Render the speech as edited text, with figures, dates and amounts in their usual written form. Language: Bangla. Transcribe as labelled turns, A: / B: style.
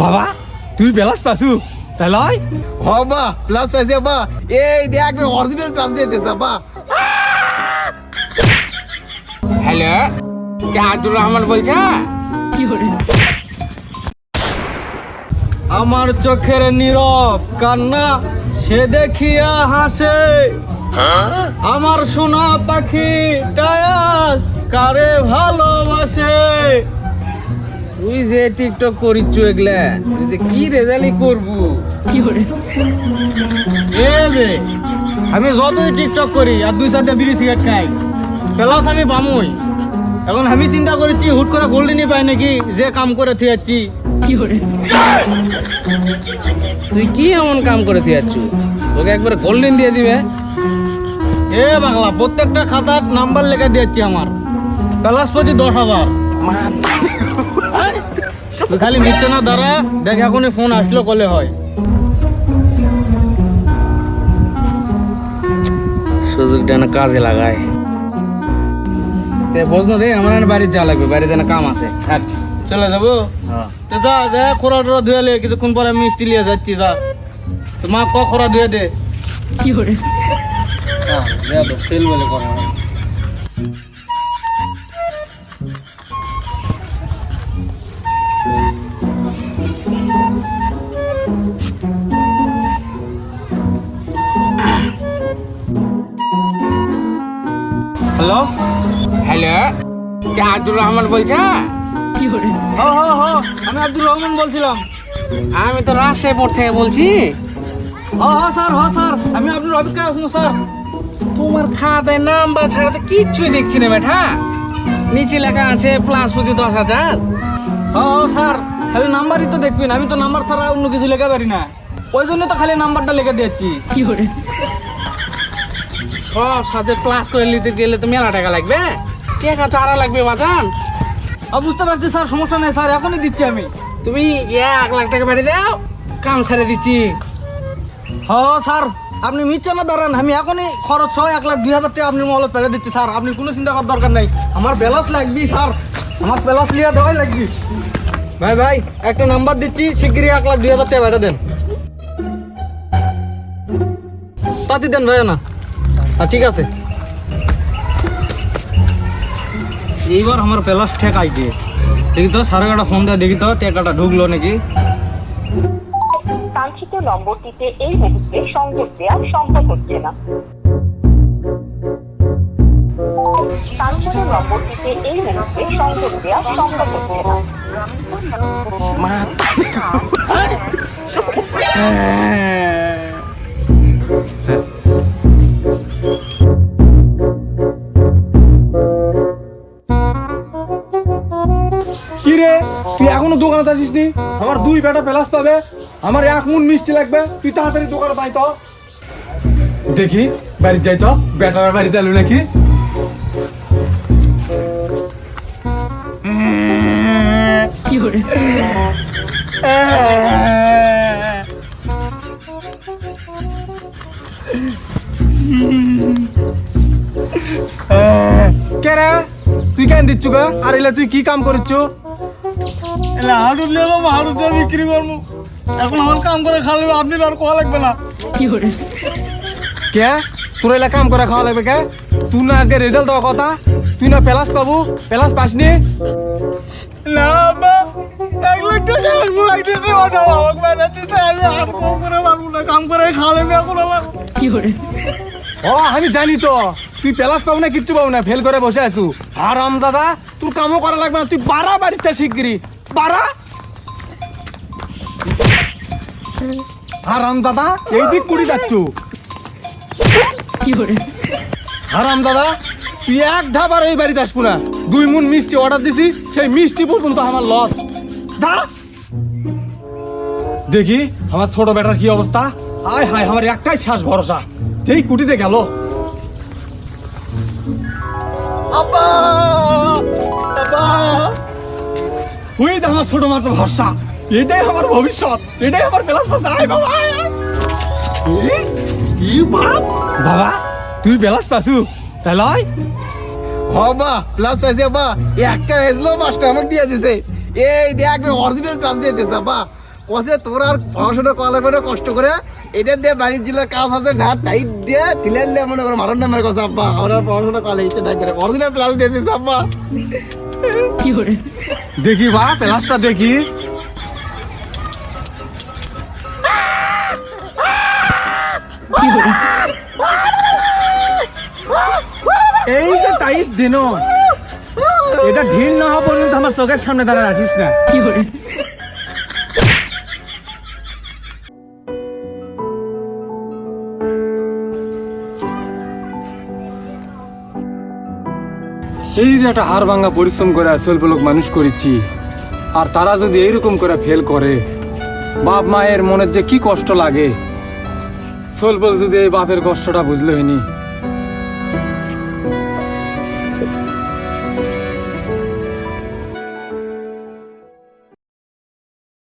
A: বাবা তুই প্লাস পাসু তাই
B: বাবা প্লাস পাইছে বাবা এই দেখ অরিজিনাল প্লাস দিতেছে বাবা।
C: হ্যালো, কে আব্দুর রহমান বলছে?
A: আমার চোখের নীরব কান্না সে দেখিয়া হাসে, আমার সোনা পাখি টায়াস কারে ভালোবাসে।
C: তুই যে টিকটক করিচ্ছ এগুলা, তুই যে কি রেজাল্টই করবো?
A: এ বে, আমি যতই টিকটক করি আর 2-4টা বিড়ি সিগারেট খাই প্লাস আমি পামই। এখন আমি চিন্তা করি তুই হুট করে গোল্ডেনই পাই নাকি যে কাম করে থিয়াচ্ছি।
C: তুই কি এমন কাম করে যাচ্ছ তোকে একবার গোল্ডেন দিয়ে দিবে?
A: এ বাংলা প্রত্যেকটা খাতার নাম্বার লেখা দিয়েছি আমার প্লাস প্রতি 10,000। তুই খালি নিচ্ছে না দাঁড়া, দেখ এখনই ফোন আসলো কলে হয়।
C: সুযোগটা না কাজে লাগায়। বুঝলো রে, আমার বাড়ির যা লাগবে, বাড়িতে না কাম আছে। থাক,
A: চলে যাবো তো যা যা খোরা টোরা ধুয়ে কিছুক্ষণ পরে আমি মিষ্টি নিয়ে যাচ্ছি। যা তো মা খোরা ধুয়ে দে। তেল বলে করে হ্যালো
C: হ্যালো, কে আব্দুর রহমান বলছে?
A: আমি আব্দুর রহমান বলছিলাম।
C: আমি তো রাজশাহী মোড় থেকে বলছি।
A: স্যার আমি আপনার অপেক্ষায় আসবো স্যার।
C: তোমার খাতায় নাম্বার ছাড়া তো কিচ্ছুই দেখছি না বেটা। নিচে লেখা আছে প্লাস প্রতি 10,000।
A: স্যার খালি নাম্বারই তো দেখবেন, আমি তো নাম্বার ছাড়া অন্য কিছু লেখা পারি না, ওই জন্য তো খালি নাম্বারটা লিখে দিচ্ছি।
C: সব সাবজেক্ট ক্লাস করে নিতে গেলে তো মেলা টাকা লাগবে, টাকা তো আরো লাগবে বাজান।
A: বুঝতে পারছি স্যার, সমস্যা নেই স্যার, এখনই দিচ্ছি আমি।
C: তুমি 1 লাখ টাকা বাড়ি দাও, কাম ছেড়ে দিচ্ছি।
A: স্যার আপনি মিথ্যা না দাঁড়ান, আমি এখনই খরচ সহ 1,02,000 টাকা আপনার মহলত পেরে দিচ্ছি স্যার। আপনি কোনো চিন্তা করার দরকার নাই, আমার ব্যালান্স লাগবে স্যার, আমার ব্যালান্স লিয়া দেওয়াই লাগবে। ভাই একটা নাম্বার দিচ্ছি, শিগগিরই 1,02,000 টাকা বেড়ে দেন। পাতি দেন ভাই না। ঠিক আছে, এইবার আমার প্লাস ঠেক আইছে। দেখি তো সাড়ে একটা ফোন দেয়, দেখি তো টাকাটা ঢুকলো নাকি।
D: কাঙ্ক্ষিত নম্বরটিতে এই মুহূর্তে সংযোগ দেওয়া সম্ভব হচ্ছে না। কাঙ্ক্ষিত নম্বরটিতে এই মুহূর্তে সংযোগ দেওয়া সম্ভব হচ্ছে না।
A: কি রে, তুই এখনো দোকানে আসিস নি? আমার 2 বেটা প্লাস পাবে, আমার 1 মন মিষ্টি লাগবে, তুই তাড়াতাড়ি দোকানে যাই তো। দেখি বাড়ি যাই তো, বেটার বাড়িতে এলো নাকি। কে রে, তুই কেন দিচ্ছু গা? আর এলা তুই কি কাম করছ? হাড়ুর লেলো হাড়ুর দিয়ে বিক্রি করবো, এখন আমার কাম করে খাওয়া লাগবে, আপনি আর খাওয়া লাগবে না। কে তোর এলা কাম করে খাওয়া লাগবে কে? তুই না আজকে রেজাল্ট দেওয়া কথা, তুই না প্লাস পাবো, প্লাস পাসনি না। 1 লাখ টাকা আসবো লাগতেছে, ওটা আমাকে মেনে দিতে, আমি আর কম করে পারবো না, কাম করে খাওয়া লাগবে এখন আমার। আমি জানি তো তুই প্লাস পাবো না, কিচ্ছু পাবো না, ফেল করে বসে আছু। আরাম দাদা তোর কামও করা লাগবে না, তুই বাড়া বাড়িতে শিগগিরি বাড়া। হারাম দাদা এই দিক কুড়ি যাচ্ছ। হারাম দাদা তুই 1 ধাবার এই বাড়িতে আসবো না, 2 মন মিষ্টি অর্ডার দিছি, সেই মিষ্টি পর্যন্ত আমার লস। যা দেখি আমার ছোট বেটার কি অবস্থা। আয় হায়, আমার একটাই শ্বাস ভরসা, সেই কুটিতে গেল। আব্বা আব্বা, ওই তো আমার ছোট মাছ ভরসা, এটাই আমার ভবিষ্যৎ, এটাই আমার প্লাস। আয় বাবা, বাবা তুই প্লাস পাসু তাই লয়?
B: বাবা প্লাস পাইছে বাবা, একটা এসলো মাস্টার আমাকে দিয়ে দিছে, এই দেখ অরিজিনাল প্লাস দিতেছে বাবা। কষে তোর আর পড়াশোনা করা লাগবে না কষ্ট করে এটা দিয়ে বাড়ির জেলার কাজ আছে না টাইট দিয়ে ঠিলাইলে মনে করো মারণ নামের কথা আব্বা আমার আর পড়াশোনা করা ইচ্ছে নাই করে অরিজিনাল প্লাস দিয়ে দিস আব্বা
A: দেখি বা প্লাসটা দেখি। এই যে টাইট দিন এটা ঢিল না হওয়া পর্যন্ত আমার চোখের সামনে দাঁড়ায় আসিস না। এই যে একটা হাড় ভাঙা পরিশ্রম করে স্বল্প লোক মানুষ করেছি, আর তারা যদি এইরকম করে ফেল করে, বাপ মায়ের মনের যে কি কষ্ট লাগে, স্বল্প যদি এই বাপের কষ্টটা বুঝলে হয়নি।